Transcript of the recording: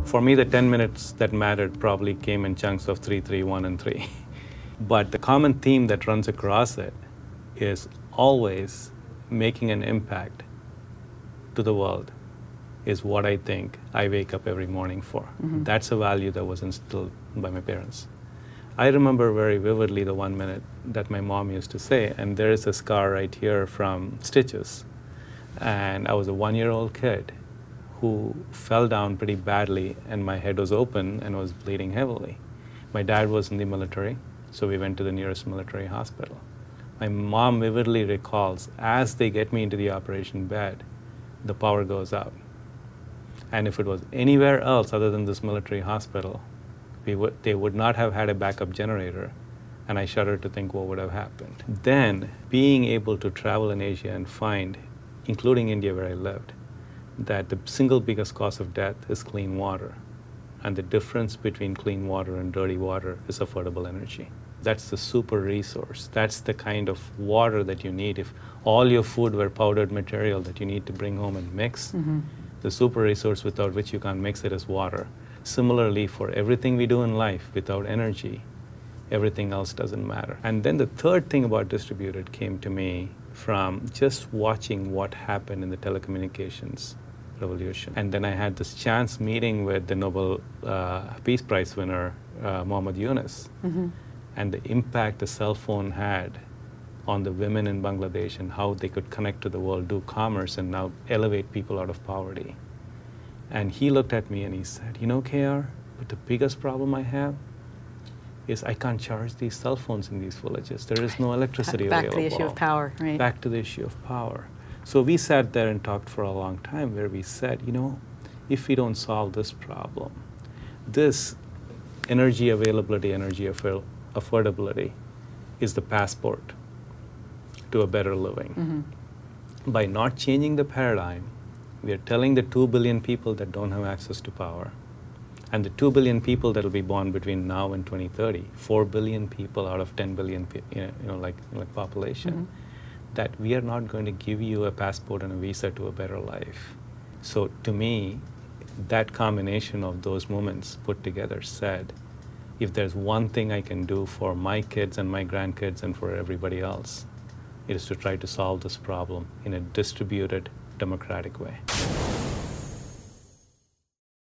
For me, the 10 minutes that mattered probably came in chunks of 3, 3, 1, and 3. But the common theme that runs across it is always making an impact to the world is what I think I wake up every morning for. Mm-hmm. That's a value that was instilled by my parents. I remember very vividly the 1 minute that my mom used to say, and there is a scar right here from stitches. And I was a 1-year-old kid who fell down pretty badly, and my head was open and was bleeding heavily. My dad was in the military, so we went to the nearest military hospital. My mom vividly recalls, as they get me into the operation bed, the power goes out. And if it was anywhere else other than this military hospital, they would not have had a backup generator, and I shudder to think what would have happened. Then, being able to travel in Asia and find, including India where I lived, that the single biggest cause of death is clean water. And the difference between clean water and dirty water is affordable energy. That's the super resource. That's the kind of water that you need. If all your food were powdered material that you need to bring home and mix, mm-hmm. the super resource without which you can't mix it is water. Similarly, for everything we do in life, without energy, everything else doesn't matter. And then the third thing about distributed came to me from just watching what happened in the telecommunications revolution. And then I had this chance meeting with the Nobel Peace Prize winner, Muhammad Yunus, mm-hmm. and the impact the cell phone had on the women in Bangladesh and how they could connect to the world, do commerce, and now elevate people out of poverty. And he looked at me and he said, you know, KR, but the biggest problem I have is I can't charge these cell phones in these villages. There is no electricity available. Back to the issue of power, right? Back to the issue of power. So we sat there and talked for a long time where we said, you know, if we don't solve this problem, this energy availability, energy affordability is the passport to a better living. Mm-hmm. By not changing the paradigm, we are telling the 2 billion people that don't have access to power, and the 2 billion people that will be born between now and 2030, 4 billion people out of 10 billion like population, mm-hmm. that we are not going to give you a passport and a visa to a better life. So to me, that combination of those moments put together said, if there's one thing I can do for my kids and my grandkids and for everybody else, it is to try to solve this problem in a distributed, democratic way.